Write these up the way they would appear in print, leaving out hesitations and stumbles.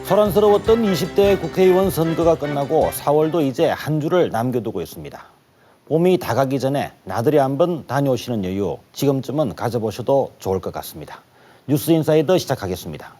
소란스러웠던 20대 국회의원 선거가 끝나고 4월도 이제 한 주를 남겨두고 있습니다. 봄이 다가기 전에 나들이 한번 다녀오시는 여유 지금쯤은 가져보셔도 좋을 것 같습니다. 뉴스인사이더 시작하겠습니다.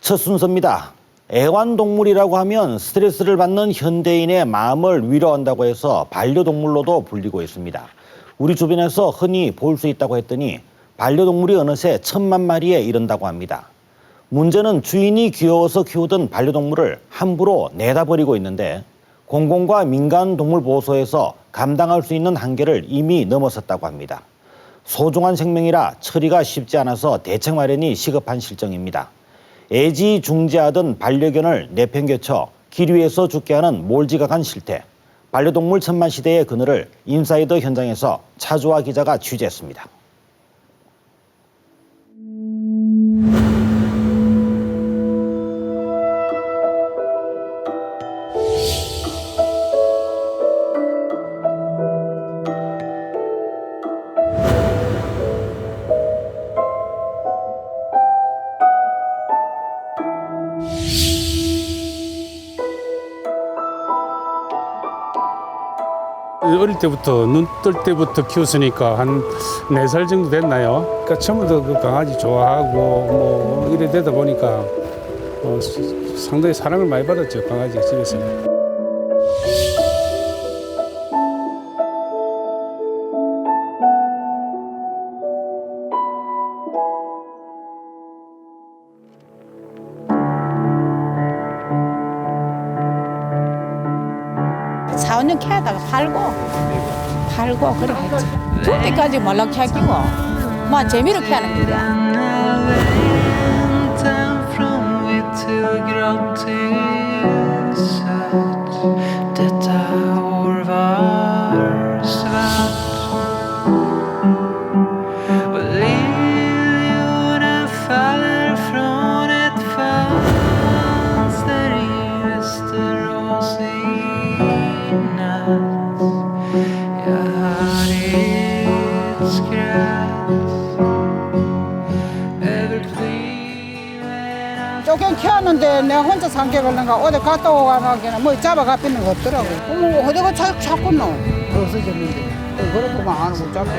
첫 순서입니다. 애완동물이라고 하면 스트레스를 받는 현대인의 마음을 위로한다고 해서 반려동물로도 불리고 있습니다. 우리 주변에서 흔히 볼 수 있다고 했더니 반려동물이 어느새 1000만 마리에 이른다고 합니다. 문제는 주인이 귀여워서 키우던 반려동물을 함부로 내다버리고 있는데 공공과 민간동물보호소에서 감당할 수 있는 한계를 이미 넘어섰다고 합니다. 소중한 생명이라 처리가 쉽지 않아서 대책 마련이 시급한 실정입니다. 애지중지하던 반려견을 내팽개쳐 길 위에서 죽게 하는 몰지각한 실태. 반려동물 천만 시대의 그늘을 인사이더 현장에서 차주화 기자가 취재했습니다. 어릴 때부터 눈 뜰 때부터 키웠으니까 한 4살 정도 됐나요? 그러니까 처음부터 그 강아지 좋아하고 뭐 이래 되다 보니까 상당히 사랑을 많이 받았죠, 강아지가 집에서. 사원년 캐다가 팔고 그래 했지. 죽을 때까지 몰라 캐기고 뭐 재미로 캐는 거야. 조금 키웠는데 내가 혼자 산게 걸는가 어디 갔다 오가기는 뭐 잡아가 삐는 거 없더라고. 어머 어디가 자꾸 너 없어졌는데 그렇게만 안 하고 잡고.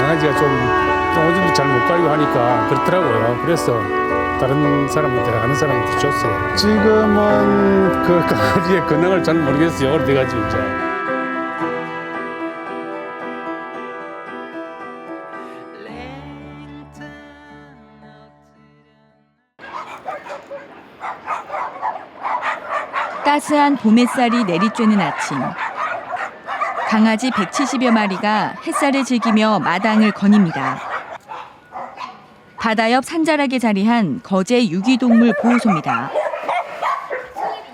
강아지가 좀 오줌도 잘 못 가리고 하니까 그렇더라고요. 그래서 다른 사람한테, 아는 사람한테 줬어요. 지금은 그 강아지의 근황을 잘 모르겠어요. 오래돼가지고 이제. 따스한 봄 햇살이 내리쬐는 아침. 강아지 170여 마리가 햇살을 즐기며 마당을 거닙니다. 바다 옆 산자락에 자리한 거제 유기동물 보호소입니다.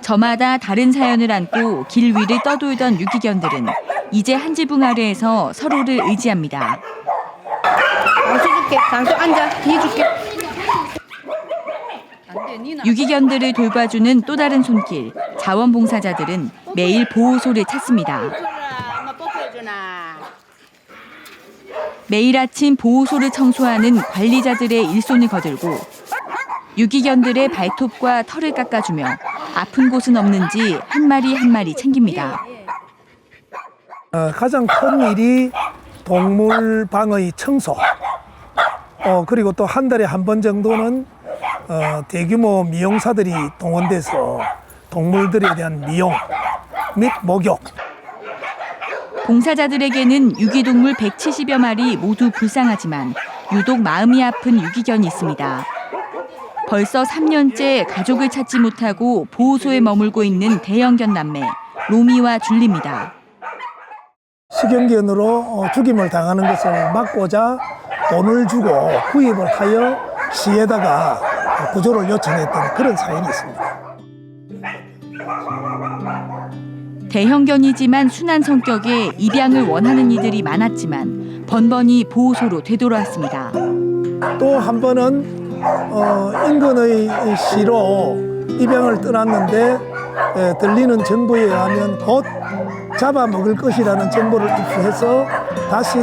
저마다 다른 사연을 안고 길 위를 떠돌던 유기견들은 이제 한 지붕 아래에서 서로를 의지합니다. 당수 줄게. 당수 앉아. 뒤 줄게. 유기견들을 돌봐주는 또 다른 손길. 자원봉사자들은 매일 보호소를 찾습니다. 매일 아침 보호소를 청소하는 관리자들의 일손을 거들고 유기견들의 발톱과 털을 깎아주며 아픈 곳은 없는지 한 마리 한 마리 챙깁니다. 가장 큰 일이 동물방의 청소, 그리고 또 한 달에 한 번 정도는 대규모 미용사들이 동원돼서 동물들에 대한 미용 및 목욕. 봉사자들에게는 유기동물 170여 마리 모두 불쌍하지만 유독 마음이 아픈 유기견이 있습니다. 벌써 3년째 가족을 찾지 못하고 보호소에 머물고 있는 대형견 남매 로미와 줄리입니다. 식용견으로 죽임을 당하는 것을 막고자 돈을 주고 구입을 하여 시에다가 구조를 요청했던 그런 사연이 있습니다. 대형견이지만 순한 성격에 입양을 원하는 이들이 많았지만 번번이 보호소로 되돌아왔습니다. 또 한 번은 인근의 시로 입양을 떠났는데 들리는 정보에 의하면 곧 잡아먹을 것이라는 정보를 입수해서 다시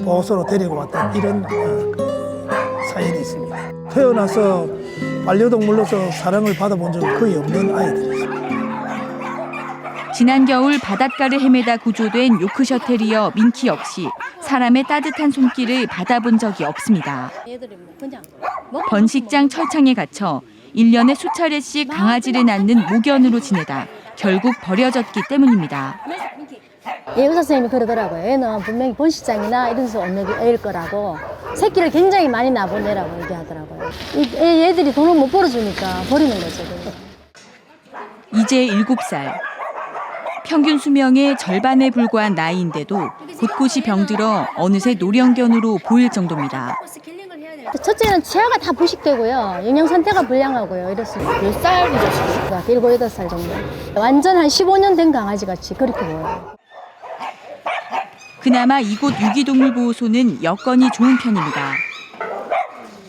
보호소로 데리고 왔던 이런 사연이 있습니다. 태어나서 반려동물로서 사랑을 받아본 적은 거의 없는 아이들이죠. 지난 겨울 바닷가를 헤매다 구조된 요크셔 테리어 민키 역시 사람의 따뜻한 손길을 받아본 적이 없습니다. 번식장 철창에 갇혀 1년에 수차례씩 강아지를 낳는 모견으로 지내다 결국 버려졌기 때문입니다. 예, 의사 선생님이 그러더라고요. 얘는 분명히 번식장이나 이런 데서 온 애일 거라고 새끼를 굉장히 많이 낳은 애라고 얘기하더라고요. 얘들이 돈을 못 벌어주니까 버리는 거죠. 이제 7살. 평균 수명의 절반에 불과한 나이인데도 곳곳이 병들어 어느새 노령견으로 보일 정도입니다. 첫째는 치아가 다 부식되고요. 영양 상태가 불량하고요. 이렇습니다. 몇 살이죠 지금? 7, 8살 정도. 완전 한 15년 된 강아지 같이 그렇게 보여요. 그나마 이곳 유기동물보호소는 여건이 좋은 편입니다.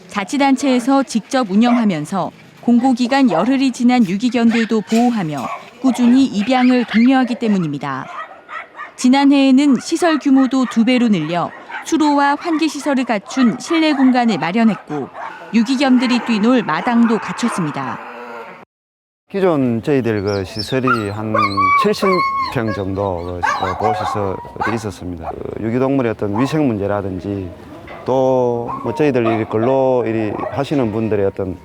자치단체에서 직접 운영하면서 공고기간 열흘이 지난 유기견들도 보호하며 꾸준히 입양을 독려하기 때문입니다. 지난해에는 시설 규모도 2배로 늘려 수로와 환기시설을 갖춘 실내 공간을 마련했고 유기견들이 뛰놀 마당도 갖췄습니다. 기존 저희들 그 시설이 한 70평 정도 보호시설이 있었습니다. 유기동물의 어떤 위생 문제라든지 또 뭐 저희들 이 근로 하시는 분들의 어떤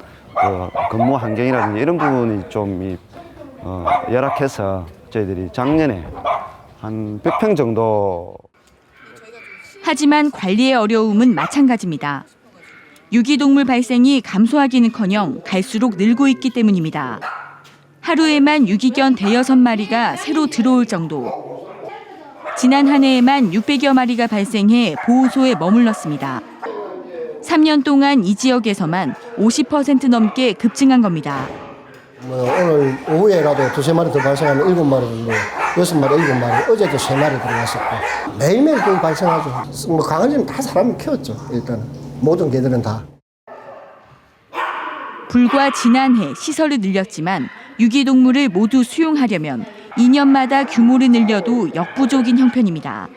근무 환경이라든지 이런 부분이 좀 열악해서 저희들이 작년에 한 100평 정도. 하지만 관리의 어려움은 마찬가지입니다. 유기동물 발생이 감소하기는커녕 갈수록 늘고 있기 때문입니다. 하루에만 유기견 대여섯 마리가 새로 들어올 정도. 지난 한 해에만 600여 마리가 발생해 보호소에 머물렀습니다. 3년 동안 이 지역에서만 50% 넘게 급증한 겁니다. 오늘 오후에라도 2-3마리 더 발생하면 7마리 정도, 6마리, 7마리, 어제도 3마리 들어갔었고 매일매일 거의 발생하죠. 뭐 강아지는 다 사람이 키웠죠. 일단 모든 개들은 다. 불과 지난해 시설을 늘렸지만 유기동물을 모두 수용하려면 2년마다 규모를 늘려도 역부족인 형편입니다.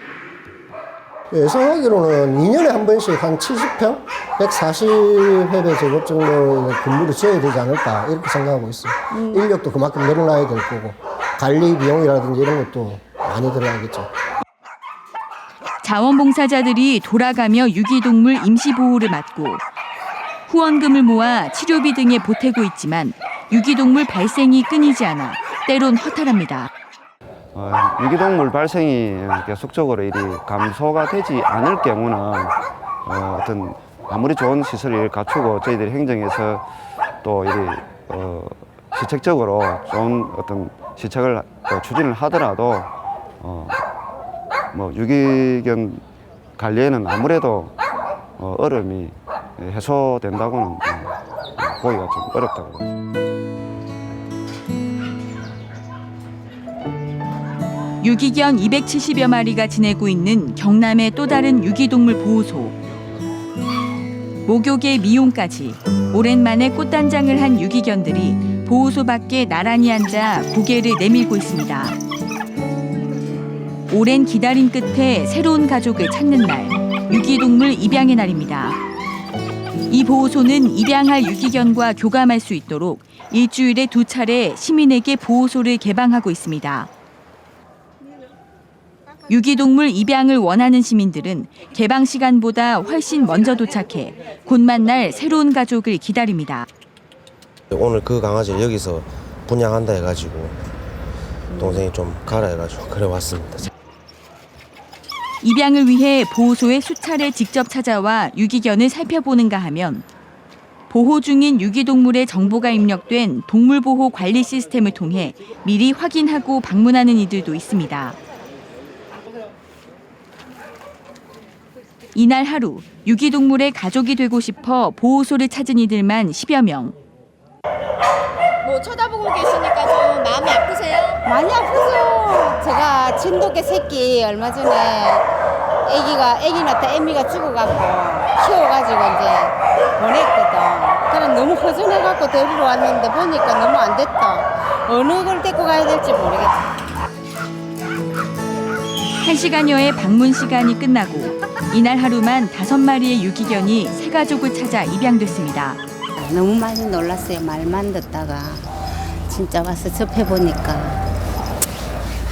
예상하기로는 2년에 한 번씩 한 70평, 140회배 제곱 정도의 건물을 지어야 되지 않을까 이렇게 생각하고 있어요. 인력도 그만큼 늘어나야 될 거고 관리 비용이라든지 이런 것도 많이 들어가겠죠. 자원봉사자들이 돌아가며 유기동물 임시보호를 맡고 후원금을 모아 치료비 등에 보태고 있지만 유기동물 발생이 끊이지 않아 때론 허탈합니다. 유기동물 발생이 계속적으로 감소가 되지 않을 경우는 어떤 아무리 좋은 시설을 갖추고 저희들이 행정에서 또 시책적으로 좋은 어떤 시책을 추진을 하더라도 뭐 유기견 관리에는 아무래도 어려움이 해소된다고는 보기가 좀 어렵다고 봅니다. 유기견 270여 마리가 지내고 있는 경남의 또 다른 유기동물 보호소. 목욕에 미용까지 오랜만에 꽃단장을 한 유기견들이 보호소 밖에 나란히 앉아 고개를 내밀고 있습니다. 오랜 기다림 끝에 새로운 가족을 찾는 날, 유기동물 입양의 날입니다. 이 보호소는 입양할 유기견과 교감할 수 있도록 일주일에 2차례 시민에게 보호소를 개방하고 있습니다. 유기동물 입양을 원하는 시민들은 개방 시간보다 훨씬 먼저 도착해 곧 만날 새로운 가족을 기다립니다. 오늘 그 강아지를 여기서 분양한다 해가지고 동생이 좀 가라 해가지고 그래 왔습니다. 입양을 위해 보호소에 수차례 직접 찾아와 유기견을 살펴보는가 하면 보호 중인 유기동물의 정보가 입력된 동물보호 관리 시스템을 통해 미리 확인하고 방문하는 이들도 있습니다. 이날 하루 유기동물의 가족이 되고 싶어 보호소를 찾은 이들만 10여 명. 뭐 쳐다보고 계시니까 좀 마음이 아프세요? 많이 아프죠. 제가 진돗개 새끼 얼마 전에 애기 낳다 애미가 죽어갖고 키워가지고 이제 보냈거든. 그래 너무 허전해갖고 데리러 왔는데 보니까 너무 안 됐다. 어느 걸 데리고 가야 될지 모르겠다. 1시간여의 방문 시간이 끝나고 이날 하루만 5마리의 유기견이 새 가족을 찾아 입양됐습니다. 너무 많이 놀랐어요. 말만 듣다가 진짜 와서 접해보니까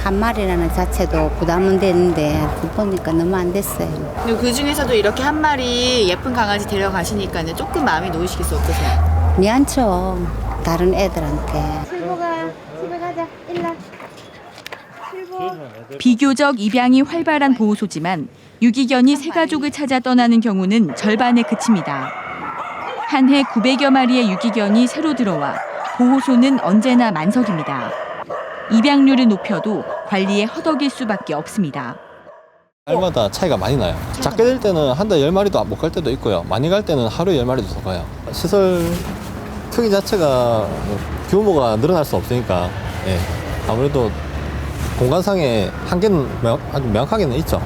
한 마리라는 자체도 부담은 되는데 보니까 너무 안 됐어요. 그 중에서도 이렇게 한 마리 예쁜 강아지 데려가시니까 조금 마음이 놓이시겠어 어떠세요? 미안쳐 다른 애들한테. 실보가 집에 가자. 일라. 비교적 입양이 활발한 보호소지만 유기견이 새 가족을 찾아 떠나는 경우는 절반에 그칩니다. 한 해 900여 마리의 유기견이 새로 들어와 보호소는 언제나 만석입니다. 입양률을 높여도 관리에 허덕일 수밖에 없습니다. 날마다 차이가 많이 나요. 작게 될 때는 한 달에 10마리도 못 갈 때도 있고요. 많이 갈 때는 하루에 10마리도 더 가요. 시설 크기 자체가 규모가 늘어날 수 없으니까 아무래도 공간상의 한계는 아주 명확하게는 있죠.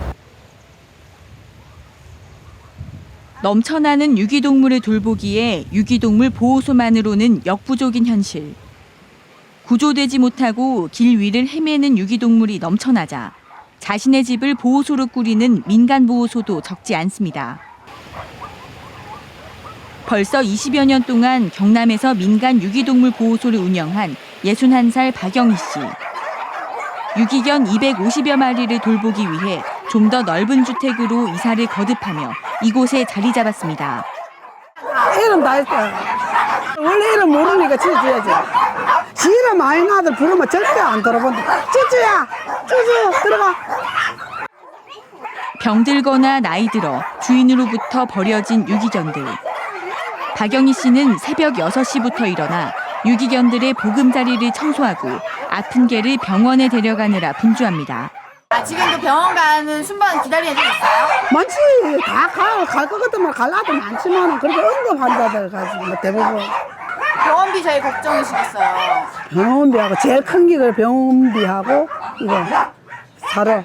넘쳐나는 유기동물을 돌보기에 유기동물 보호소만으로는 역부족인 현실. 구조되지 못하고 길 위를 헤매는 유기동물이 넘쳐나자 자신의 집을 보호소로 꾸리는 민간보호소도 적지 않습니다. 벌써 20여 년 동안 경남에서 민간 유기동물 보호소를 운영한 61살 박영희 씨. 유기견 250여 마리를 돌보기 위해 좀 더 넓은 주택으로 이사를 거듭하며 이곳에 자리 잡았습니다. 이름 다 했어요. 원래 이름 모르니까 지어줘야지. 지 이름 아닌 아들 부르면 절대 안 들어본다. 쭈쭈야, 쭈쭈 들어가. 병들거나 나이 들어 주인으로부터 버려진 유기견들. 박영희 씨는 새벽 6시부터 일어나 유기견들의 보금자리를 청소하고 아픈 개를 병원에 데려가느라 분주합니다. 지금도 병원 가는 순번 기다리는 분 있어요? 많지. 다 갈 것 같으면 갈 아들 많지만 그렇게 응급 환자들 가지고 뭐 대부분. 병원비 제일 걱정이시겠어요. 병원비하고 제일 큰 게 병원비하고 이거 사료.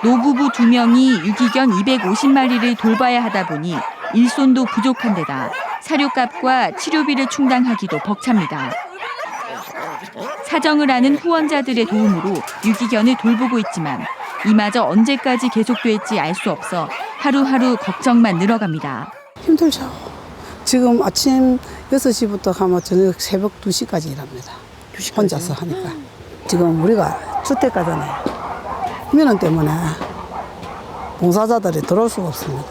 노부부 2명이 유기견 250마리를 돌봐야 하다 보니 일손도 부족한 데다 사료값과 치료비를 충당하기도 벅찹니다. 사정을 아는 후원자들의 도움으로 유기견을 돌보고 있지만 이마저 언제까지 계속될지 알 수 없어 하루하루 걱정만 늘어갑니다. 힘들죠. 지금 아침 6시부터 하면 저녁 새벽 2시까지 일합니다. 혼자서 하니까. 지금 우리가 주택가잖아요. 민원 때문에 봉사자들이 들어올 수가 없습니다.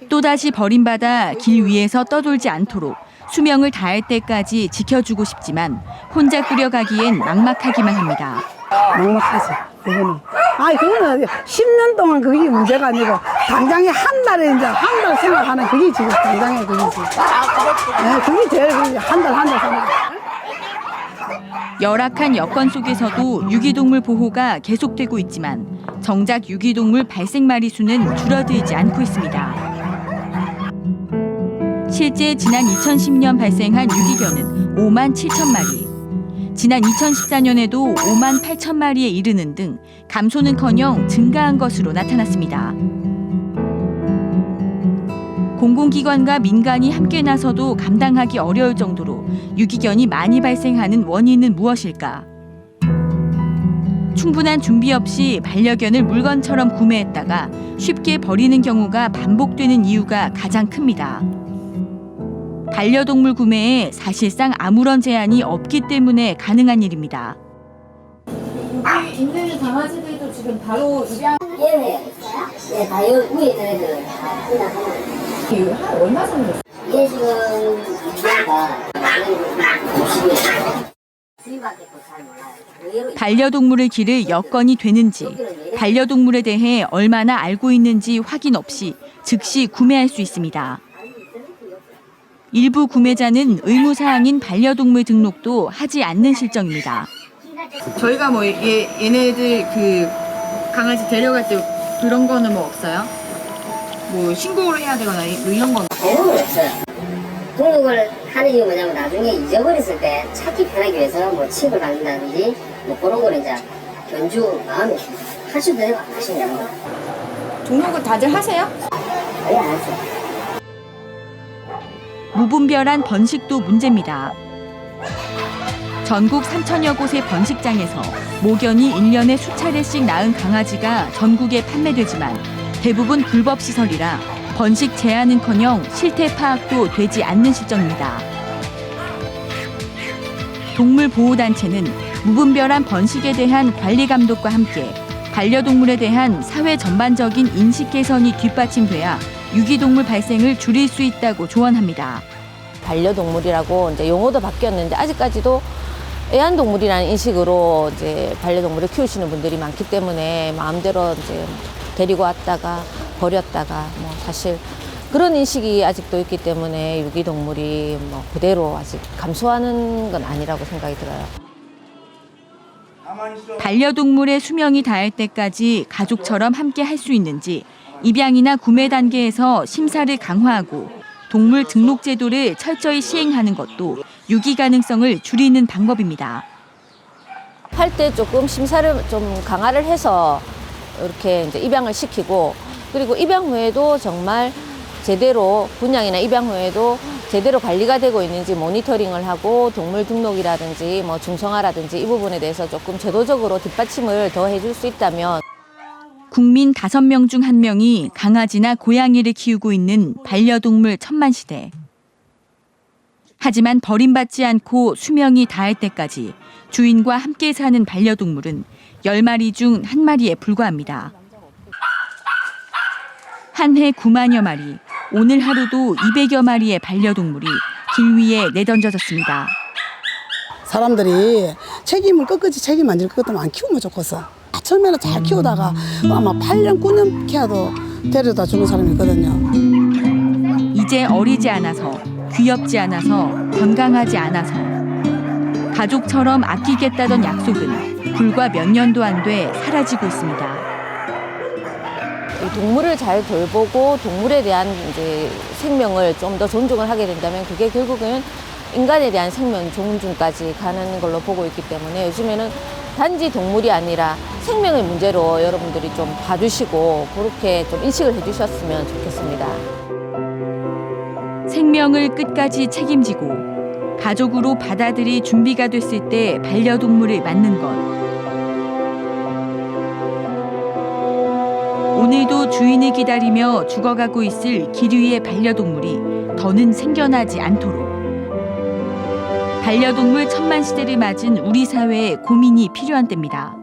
또다시 버림받아 길 위에서 떠돌지 않도록 수명을 다할 때까지 지켜주고 싶지만 혼자 꾸려가기엔 막막하기만 합니다. 막막하지, 그거는. 그거는 10년 동안 그게 문제가 아니고 당장에 한 달에 이제 한 달 생각하는 그게 지금 당장에 그게 지금. 네, 그게 제일 한 달 사는 거. 열악한 여건 속에서도 유기동물 보호가 계속되고 있지만 정작 유기동물 발생 마리 수는 줄어들지 않고 있습니다. 실제 지난 2010년 발생한 유기견은 5만 7천 마리. 지난 2014년에도 5만 8천 마리에 이르는 등 감소는커녕 증가한 것으로 나타났습니다. 공공기관과 민간이 함께 나서도 감당하기 어려울 정도로 유기견이 많이 발생하는 원인은 무엇일까? 충분한 준비 없이 반려견을 물건처럼 구매했다가 쉽게 버리는 경우가 반복되는 이유가 가장 큽니다. 반려동물 구매에 사실상 아무런 제한이 없기 때문에 가능한 일입니다. 여기 있는 강아지들도 지금 바로 입양. 예, 다 위에 있는 애들 한 얼마 전에 됐어요? 얘 지금 반려동물을 기를 여건이 되는지, 반려동물에 대해 얼마나 알고 있는지 확인 없이 즉시 구매할 수 있습니다. 일부 구매자는 의무사항인 반려동물 등록도 하지 않는 실정입니다. 저희가 뭐 얘네들 그 강아지 데려갈 때 그런 거는 뭐 없어요? 뭐 신고를 해야 되거나 뭐 이런 건 그런 건 없어요. 등록을 하는 이유가 뭐냐면 나중에 잊어버렸을 때 찾기 편하기 위해서 뭐 칩을 받는다든지 뭐 그런 거는 이제 견주 마음이 하셔도 되고 안 하셔도 되고. 등록은 다들 하세요? 아예 안 하세요. 무분별한 번식도 문제입니다. 전국 3천여 곳의 번식장에서 모견이 1년에 수차례씩 낳은 강아지가 전국에 판매되지만 대부분 불법 시설이라 번식 제한은커녕 실태 파악도 되지 않는 실정입니다. 동물보호단체는 무분별한 번식에 대한 관리 감독과 함께 반려동물에 대한 사회 전반적인 인식 개선이 뒷받침돼야 유기동물 발생을 줄일 수 있다고 조언합니다. 반려동물이라고 이제 용어도 바뀌었는데 아직까지도 애완동물이라는 인식으로 이제 반려동물을 키우시는 분들이 많기 때문에 마음대로 이제 데리고 왔다가 버렸다가 뭐 사실 그런 인식이 아직도 있기 때문에 유기동물이 뭐 그대로 아직 감소하는 건 아니라고 생각이 들어요. 반려동물의 수명이 닿을 때까지 가족처럼 함께 할 수 있는지 입양이나 구매 단계에서 심사를 강화하고 동물 등록 제도를 철저히 시행하는 것도 유기 가능성을 줄이는 방법입니다. 할 때 조금 심사를 좀 강화를 해서 이렇게 이제 입양을 시키고 그리고 입양 후에도 정말 제대로 분양이나 입양 후에도 제대로 관리가 되고 있는지 모니터링을 하고 동물 등록이라든지 뭐 중성화라든지 이 부분에 대해서 조금 제도적으로 뒷받침을 더 해줄 수 있다면 국민 5명 중 1명이 강아지나 고양이를 키우고 있는 반려동물 천만시대. 하지만 버림받지 않고 수명이 닿을 때까지 주인과 함께 사는 반려동물은 10마리 중 1마리에 불과합니다. 한 해 9만여 마리, 오늘 하루도 200여 마리의 반려동물이 길 위에 내던져졌습니다. 사람들이 책임을 끝까지 책임 안 질 것 같으면 안 키우면 좋겠어. 처음에는 잘 키우다가 아마 8년, 9년 키워도 데려다 주는 사람이 있거든요. 이제 어리지 않아서, 귀엽지 않아서, 건강하지 않아서. 가족처럼 아끼겠다던 약속은 불과 몇 년도 안 돼 사라지고 있습니다. 동물을 잘 돌보고 동물에 대한 이제 생명을 좀 더 존중을 하게 된다면 그게 결국은 인간에 대한 생명 존중까지 가는 걸로 보고 있기 때문에 요즘에는 단지 동물이 아니라 생명의 문제로 여러분들이 좀 봐주시고 그렇게 좀 인식을 해주셨으면 좋겠습니다. 생명을 끝까지 책임지고 가족으로 받아들일 준비가 됐을 때 반려동물을 맞는 것. 오늘도 주인을 기다리며 죽어가고 있을 길 위의 반려동물이 더는 생겨나지 않도록. 반려동물 천만시대를 맞은 우리 사회에 고민이 필요한 때입니다.